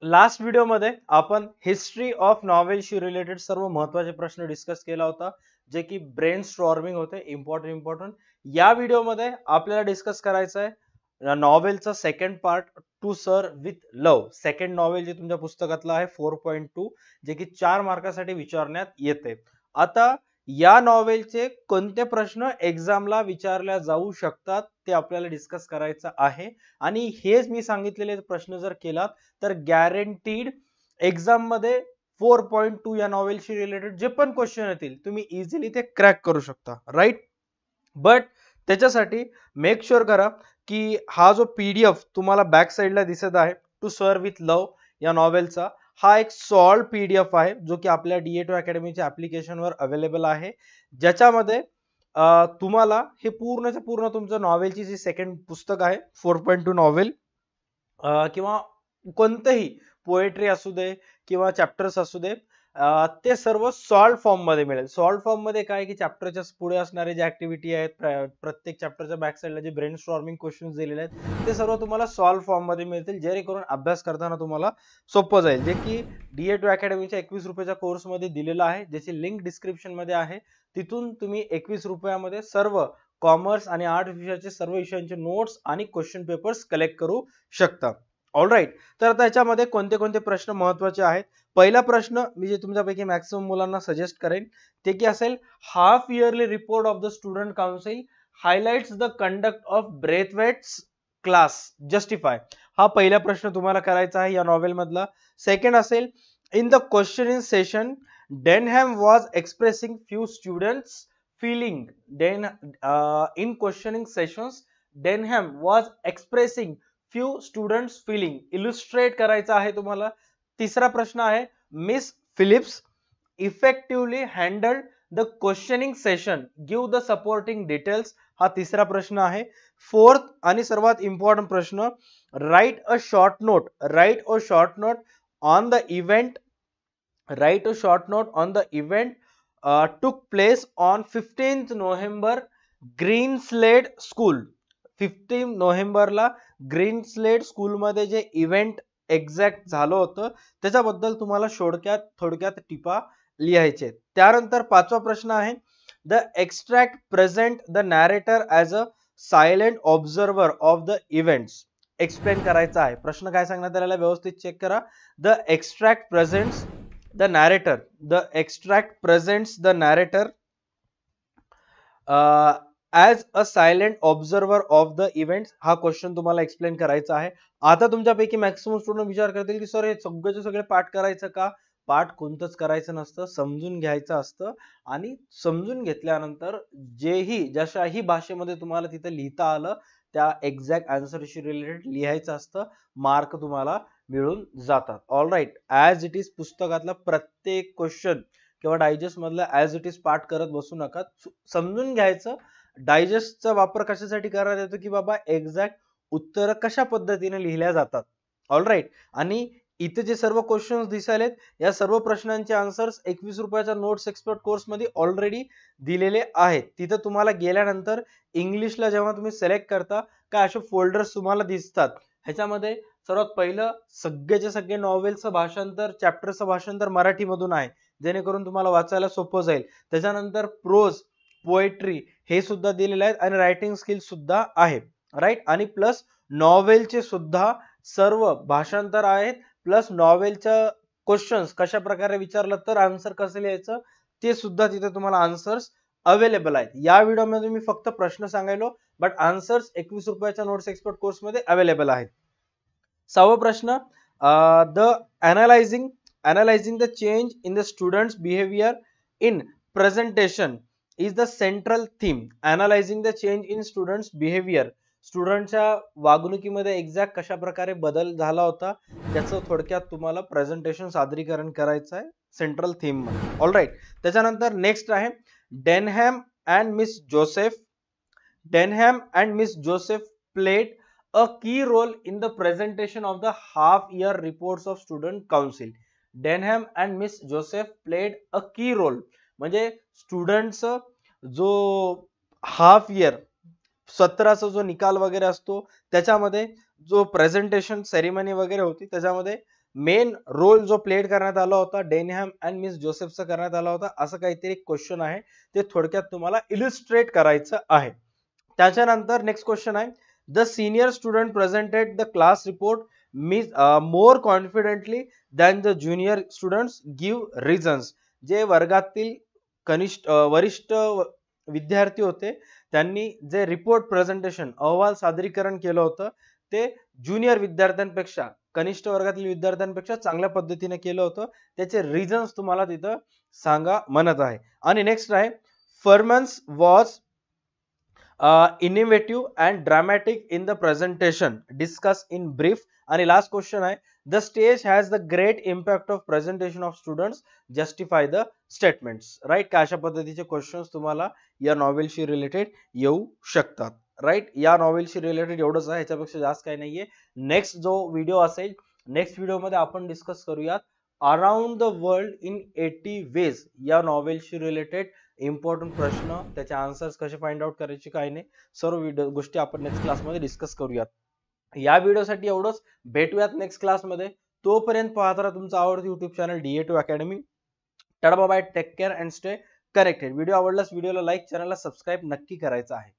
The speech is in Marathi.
लास्ट व्हिडिओ मध्ये आपण हिस्ट्री ऑफ नॉवेलशी रिलेटेड सर्व महत्त्वाचे प्रश्न डिस्कस केला होता, जे की ब्रेन स्टॉर्मिंग होते. इम्पॉर्टंट या व्हिडिओ मध्ये आपल्याला डिस्कस करायचं आहे नॉवेलचा second part, to sir with love. Second novel जे तुमच्या पुस्तकातलं आहे 4.2, जे की 4 मार्कासाठी विचारण्यात येते. आता या नॉवेलचे कोणते प्रश्न एक्झामला विचारल्या जाऊ शकतात ते आपल्याला डिस्कस करायचं आहे. आणि हेच मी सांगितलेले प्रश्न जर केलात तर गॅरंटीड एक्झाम मध्ये 4.2 या नॉवेलशी रिलेटेड जे पण क्वेश्चन येतील तुम्ही इझिली ते क्रॅक करू शकता, राईट. बट त्याच्यासाठी मेक शुअर करा की हा जो पीडीएफ तुम्हाला बॅक साईडला दिसत आहे टू सर विथ लव या नॉवेलचा, हा एक सॉल्व पीडीएफ आहे जो की आपल्या DA2 अकॅडमीच्या ऍप्लिकेशनवर अवेलेबल आहे, ज्याच्यामध्ये तुम्हाला हे पूर्णच्या पूर्ण तुमचं नॉवेलची जी सेकंड पुस्तक आहे 4.2 नॉवेल किंवा कोणतेही पोएट्री असू दे किंवा चॅप्टर्स असू दे, ते सर्व सॉल्व फॉर्म मध्ये मिळेल. सॉल्व फॉर्म मध्ये काय की चॅप्टरच्या पुढे असणारे जे ऍक्टिव्हिटी आहेत, प्रत्येक चॅप्टरच्या बॅक साईडला जे ब्रेन स्टॉर्मिंग क्वेश्चन्स दिलेले आहेत ते सर्व तुम्हाला सॉल्व फॉर्म मध्ये मिळतील, जेणेकरून अभ्यास करताना तुम्हाला सोपं जाईल. जे की DA2 अकॅडमीच्या 21 रुपयाच्या कोर्स मध्ये दिलेला आहे, ज्याची लिंक डिस्क्रिप्शन मध्ये आहे. तिथून तुम्ही 21 रुपयामध्ये सर्व कॉमर्स आणि आर्ट विषयाचे सर्व विषयांचे नोट्स आणि क्वेश्चन पेपर्स कलेक्ट करू शकता. All right. तर आता याच्यामध्ये कोणते कोणते प्रश्न महत्वाचे आहेत. पहिला प्रश्न मी जे तुमच्यापैकी मॅक्सिमम मुलांना सजेस्ट करेन ते की असेल, half yearly report of the student council highlights the conduct of Braithwaite's class justify. हा पहिला प्रश्न तुम्हाला करायचा आहे या नॉवेल मधला. सेकंड असेल, in the questioning session Denham was expressing few students feeling. Then in questioning sessions Denham was expressing few students feeling. illustrate करायचा आहे तुम्हाला. तिसरा प्रश्न आहे, miss Phillips effectively handled the questioning session, give the supporting details. हा तिसरा प्रश्न आहे. फोर्थ आणि सर्वात इम्पॉर्टंट प्रश्न, write a short note on the event took place on 15th November Greenslade school. 15 नोव्हेंबरला ग्रीनस्लेड स्कूल मध्ये जे इव्हेंट एक्झॅक्ट झालं होतं त्याच्याबद्दल तुम्हाला थोडक्यात टिपा लिहायचे. त्यानंतर पाचवा प्रश्न आहे, the extract present the narrator as a silent observer of the events. Explain करायचा आहे. प्रश्न काय सांगण्यात आलेला व्यवस्थित चेक करा. The extract presents the extract presents the narrator as a silent observer of the events. हा क्वेश्चन तुम्हाला एक्सप्लेन करायचा आहे. आता तुमच्यापैकी मॅक्सिमम स्टुडंट विचार करतील की सर हे सगळे पाठ करायचं का? पाठ कोणतंच करायचं नसतं, समजून घ्यायचं असतं. आणि समजून घेतल्यानंतर जशाही भाषेमध्ये तुम्हाला तिथे लिहिता आलं त्या एक्झॅक्ट आन्सरशी रिलेटेड लिहायचं असतं. मार्क तुम्हाला मिळून जातात. All right. As it is पुस्तकातला प्रत्येक क्वेश्चन किंवा डायजेस्ट मधला ऍज इट इज पाठ करत बसू नका, समजून घ्यायचं. डायजेस्टचा वापर कशासाठी करण्यात येतो की बाबा एक्झॅक्ट उत्तर कशा पद्धतीने लिहिल्या जातात. All right. आणि इथे जे सर्व क्वेश्चन्स दिसायलेत या सर्व प्रश्नांचे आन्सर्स 21 रुपयाच्या नोट्स एक्सपर्ट कोर्स मध्ये ऑलरेडी दिलेले आहेत. तिथे तुम्हाला गेल्यानंतर इंग्लिशला जेव्हा तुम्ही सिलेक्ट करता काय असे फोल्डर्स तुम्हाला दिसतात. ह्याच्यामध्ये सर्वात पहिलं सगळे नॉवेलचं भाषांतर, चॅप्टरचं भाषांतर मराठीमधून आहे, जेणेकरून तुम्हाला वाचायला सोपं जाईल. त्याच्यानंतर प्रोज, पोएट्री हे सुद्धा दिलेले आहेत आणि रायटिंग स्किल सुद्धा आहे, राईट. आणि प्लस नॉवेलचे सुद्धा सर्व भाषांतर आहेत, प्लस नॉवेलच्या क्वेश्चन्स कशा प्रकारे विचारलं तर आन्सर कसं लिहायचं ते सुद्धा तिथे तुम्हाला आन्सर्स अवेलेबल आहेत. या व्हिडिओमध्ये मी फक्त प्रश्न सांगायलो, बट आन्सर्स 21 रुपयाच्या नोट्स एक्सपर्ट कोर्स मध्ये अवेलेबल आहेत. 6वा प्रश्न, the analyzing the change in the students behavior in presentation is the central theme. Analyzing the change in students behavior, स्टुडंटच्या वागणुकीमध्ये एक्झॅक्ट कशा प्रकारे बदल झाला होता त्याचं थोडक्यात तुम्हाला प्रेझेंटेशन सादरीकरण करायचं आहे सेंट्रल थीम मध्ये. All right. त्याच्यानंतर नेक्स्ट आहे, Denham and Miss Joseph played a key role in the presentation of the half year reports of student council. Denham and Miss Joseph played a key role. म्हणजे स्टुडंट्स जो हाफ इयर सत्राचा जो निकाल वगैरे असतो त्याच्यामध्ये जो प्रेझेंटेशन सेरेमनी वगैरे होती त्याच्यामध्ये मेन रोल जो प्लेड करण्यात आला होता डेनहॅम अँड मिस जोसेफचा करण्यात आला होता, असं काहीतरी एक क्वेश्चन आहे, ते थोडक्यात तुम्हाला इलिस्ट्रेट करायचं आहे. त्याच्यानंतर नेक्स्ट क्वेश्चन आहे, the senior student presented the class report more confidently than the junior students give reasons. जे वर्गातील वरिष्ठ विद्यार्थी होते त्यांनी जे रिपोर्ट प्रेझेंटेशन अहवाल सादरीकरण केलं होतं ते ज्युनियर विद्यार्थ्यांपेक्षा, कनिष्ठ वर्गातील विद्यार्थ्यांपेक्षा चांगल्या पद्धतीने केलं होतं. त्याचे रिझन्स तुम्हाला तिथं सांगा म्हणत आहे. आणि नेक्स्ट आहे, performance was innovative and dramatic in the presentation, discuss in brief. आणि लास्ट क्वेश्चन आहे, the stage has the great impact of presentation of students, justify the statements. Right, का अशा पद्धतीचे क्वेश्चन्स तुम्हाला या नॉवेलशी रिलेटेड येऊ शकतात. राईट, या नॉवेलशी रिलेटेड एवढंच आहे, ह्याच्यापेक्षा जास्त काही नाहीये. नेक्स्ट जो व्हिडिओ असेल, नेक्स्ट व्हिडिओमध्ये आपण डिस्कस करूयात around the world in 80 ways. या नॉवेलशी रिलेटेड इम्पॉर्टंट प्रश्न, त्याचे आन्सर्स कसे फाइंड आउट करायचे काय नाही, सर्व गोष्टी आपण नेक्स्ट क्लासमध्ये डिस्कस करूयात. या व्हिडिओसाठी एवढंच. भेटूयात नेक्स्ट क्लासमध्ये. तोपर्यंत पाहत राहा तुमचा आवडतं YouTube channel DA2 academy. Tata bye, take care and stay connected. Video आवडल्यास व्हिडिओला लाईक, चॅनलला सबस्क्राईब नक्की करायचं आहे.